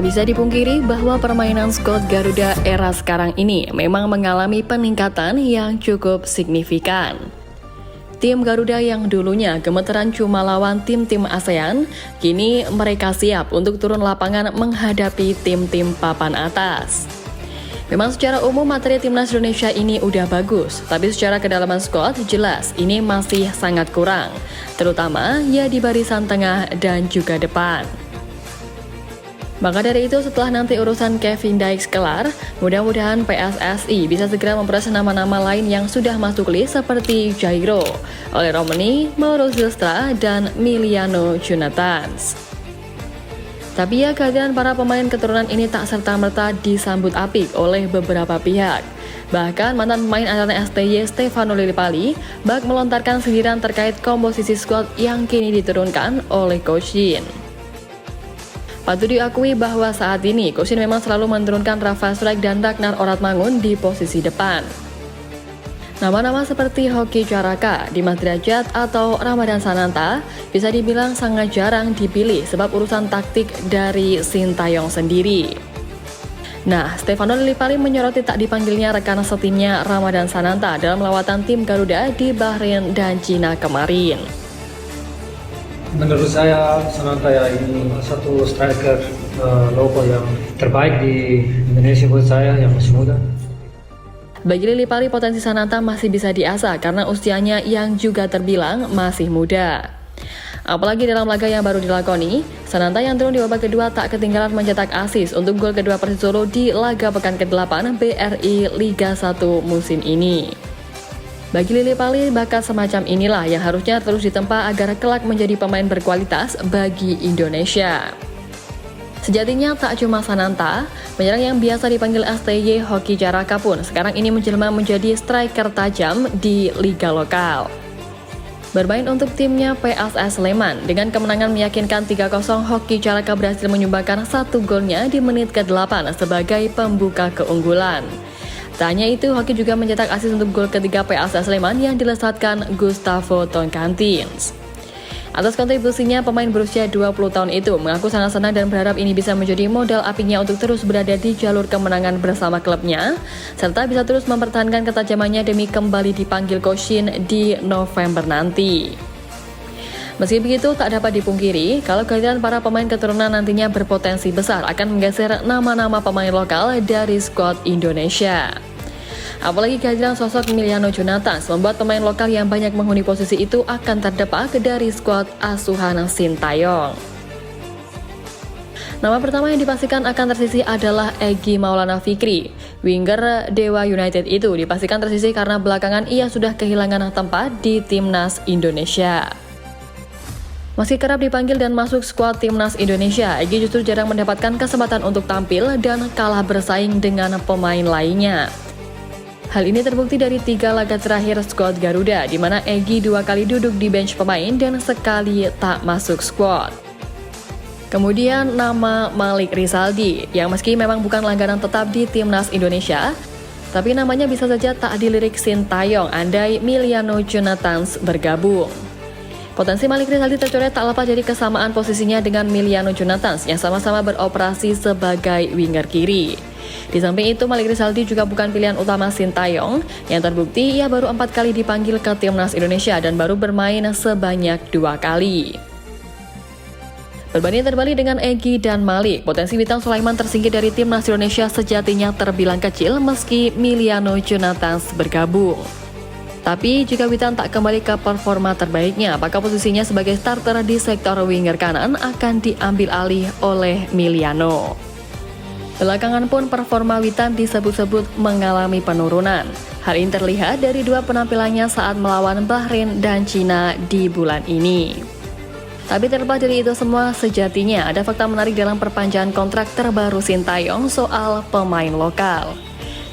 Tak bisa dipungkiri bahwa permainan skuad Garuda era sekarang ini memang mengalami peningkatan yang cukup signifikan. Tim Garuda yang dulunya gemeteran cuma lawan tim-tim ASEAN, kini mereka siap untuk turun lapangan menghadapi tim-tim papan atas. Memang secara umum materi timnas Indonesia ini udah bagus, tapi secara kedalaman skuad jelas ini masih sangat kurang, terutama ya di barisan tengah dan juga depan. Maka dari itu setelah nanti urusan Kevin Dykes kelar, mudah-mudahan PSSI bisa segera memproses nama-nama lain yang sudah masuk list seperti Jairo, Ole Romani, Mauro Zylstra, dan Miliano Jonathans. Tapi ya kehadiran para pemain keturunan ini tak serta-merta disambut apik oleh beberapa pihak. Bahkan mantan pemain angkatan STY Stefano Lillipali bak melontarkan sindiran terkait komposisi skuad yang kini diturunkan oleh Coach Shin. Patut diakui bahwa saat ini Coach Shin memang selalu menurunkan Rafa Strike dan Ragnar Oratmangun di posisi depan. Nama-nama seperti Hoki Caraka, Dimas Derajat, atau Ramadan Sananta bisa dibilang sangat jarang dipilih sebab urusan taktik dari Sintayong sendiri. Nah, Stefano Lillipali menyoroti tak dipanggilnya rekan setimnya Ramadan Sananta dalam lawatan tim Garuda di Bahrain dan Cina kemarin. Menurut saya Sananta ya ini satu striker lokal yang terbaik di Indonesia buat saya yang masih muda. Bagi Lillipali potensi Sananta masih bisa diasah karena usianya yang juga terbilang masih muda. Apalagi dalam laga yang baru dilakoni, Sananta yang turun di babak kedua tak ketinggalan mencetak assist untuk gol kedua Persis Solo di laga pekan ke-8 BRI Liga 1 musim ini. Bagi Lillipali, bakat semacam inilah yang harusnya terus ditempa agar kelak menjadi pemain berkualitas bagi Indonesia. Sejatinya tak cuma Sananta, penyerang yang biasa dipanggil STY Hoki Caraka pun sekarang ini menjelma menjadi striker tajam di liga lokal. Bermain untuk timnya PSS Sleman, dengan kemenangan meyakinkan 3-0, Hoki Caraka berhasil menyumbangkan 1 golnya di menit ke-8 sebagai pembuka keunggulan. Tak hanya itu, Hoki juga mencetak assist untuk gol ketiga PSS Sleman yang dilesatkan Gustavo Tonkantins. Atas kontribusinya, pemain berusia 20 tahun itu mengaku sangat senang dan berharap ini bisa menjadi modal apiknya untuk terus berada di jalur kemenangan bersama klubnya, serta bisa terus mempertahankan ketajamannya demi kembali dipanggil Coach Shin di November nanti. Meski begitu, tak dapat dipungkiri kalau kehadiran para pemain keturunan nantinya berpotensi besar akan menggeser nama-nama pemain lokal dari skuad Indonesia. Apalagi kehadiran sosok Miliano Jonathans membuat pemain lokal yang banyak menghuni posisi itu akan terdepak dari skuad asuhan Sintayong. Nama pertama yang dipastikan akan tersisih adalah Egy Maulana Fikri. Winger Dewa United itu dipastikan tersisih karena belakangan ia sudah kehilangan tempat di timnas Indonesia. Meski kerap dipanggil dan masuk skuad timnas Indonesia, Egy justru jarang mendapatkan kesempatan untuk tampil dan kalah bersaing dengan pemain lainnya. Hal ini terbukti dari 3 laga terakhir skuad Garuda, di mana Egy 2 kali duduk di bench pemain dan sekali tak masuk skuad. Kemudian nama Malik Rizaldi, yang meski memang bukan langganan tetap di timnas Indonesia, tapi namanya bisa saja tak dilirik Sintayong andai Miliano Jonathans bergabung. Potensi Malik Rizaldi tercoret tak lepas dari kesamaan posisinya dengan Miliano Jonathans yang sama-sama beroperasi sebagai winger kiri. Di samping itu, Malik Rizaldi juga bukan pilihan utama Sintayong, yang terbukti ia baru 4 kali dipanggil ke timnas Indonesia dan baru bermain sebanyak 2 kali. Berbanding terbalik dengan Egy dan Malik, potensi Witan Sulaiman tersingkir dari timnas Indonesia sejatinya terbilang kecil meski Miliano Jonathans bergabung. Tapi jika Witan tak kembali ke performa terbaiknya, maka posisinya sebagai starter di sektor winger kanan akan diambil alih oleh Miliano. Belakangan pun performa Witan disebut-sebut mengalami penurunan. Hal ini terlihat dari 2 penampilannya saat melawan Bahrain dan Cina di bulan ini. Tapi terlepas dari itu semua, sejatinya ada fakta menarik dalam perpanjangan kontrak terbaru Sintayong soal pemain lokal.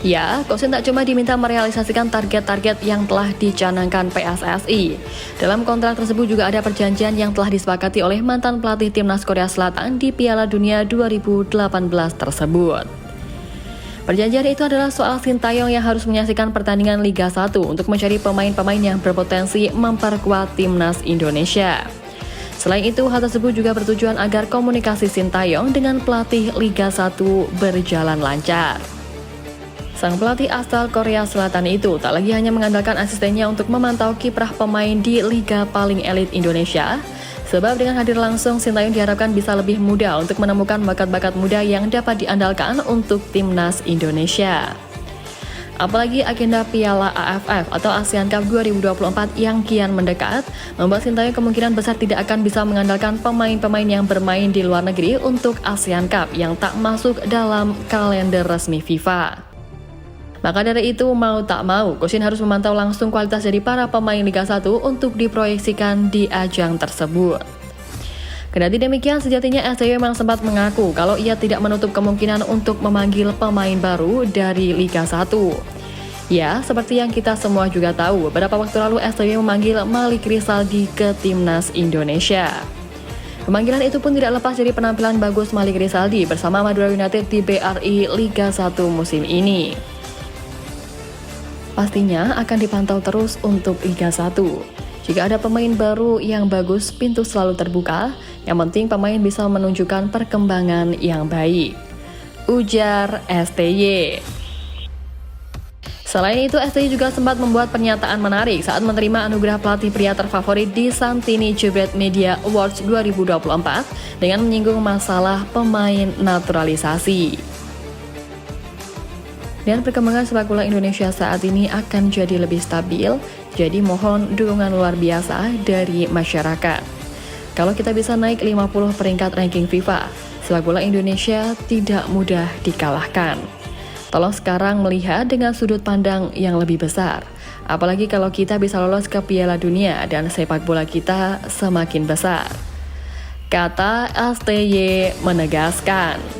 Ya, Coach Shin tak cuma diminta merealisasikan target-target yang telah dicanangkan PSSI. Dalam kontrak tersebut juga ada perjanjian yang telah disepakati oleh mantan pelatih timnas Korea Selatan di Piala Dunia 2018 tersebut. Perjanjian itu adalah soal Sintayong yang harus menyaksikan pertandingan Liga 1 untuk mencari pemain-pemain yang berpotensi memperkuat timnas Indonesia. Selain itu, hal tersebut juga bertujuan agar komunikasi Sintayong dengan pelatih Liga 1 berjalan lancar. Sang pelatih asal Korea Selatan itu tak lagi hanya mengandalkan asistennya untuk memantau kiprah pemain di liga paling elit Indonesia, sebab dengan hadir langsung, Sintayong diharapkan bisa lebih mudah untuk menemukan bakat-bakat muda yang dapat diandalkan untuk timnas Indonesia. Apalagi agenda Piala AFF atau ASEAN Cup 2024 yang kian mendekat, membuat Sintayong kemungkinan besar tidak akan bisa mengandalkan pemain-pemain yang bermain di luar negeri untuk ASEAN Cup yang tak masuk dalam kalender resmi FIFA. Maka dari itu, mau tak mau, Coach Shin harus memantau langsung kualitas dari para pemain Liga 1 untuk diproyeksikan di ajang tersebut. Kendati demikian, sejatinya SCY memang sempat mengaku kalau ia tidak menutup kemungkinan untuk memanggil pemain baru dari Liga 1. Ya, seperti yang kita semua juga tahu, beberapa waktu lalu SCY memanggil Malik Rizaldi ke timnas Indonesia. Pemanggilan itu pun tidak lepas dari penampilan bagus Malik Rizaldi bersama Madura United di BRI Liga 1 musim ini. Pastinya akan dipantau terus untuk Liga 1. Jika ada pemain baru yang bagus, pintu selalu terbuka. Yang penting pemain bisa menunjukkan perkembangan yang baik, ujar STY. Selain itu, STY juga sempat membuat pernyataan menarik saat menerima anugerah pelatih pria terfavorit di Santini Jebret Media Awards 2024 dengan menyinggung masalah pemain naturalisasi. Dan perkembangan sepak bola Indonesia saat ini akan jadi lebih stabil, jadi mohon dukungan luar biasa dari masyarakat. Kalau kita bisa naik 50 peringkat ranking FIFA, sepak bola Indonesia tidak mudah dikalahkan. Tolong sekarang melihat dengan sudut pandang yang lebih besar. Apalagi kalau kita bisa lolos ke Piala Dunia dan sepak bola kita semakin besar. Kata STY menegaskan.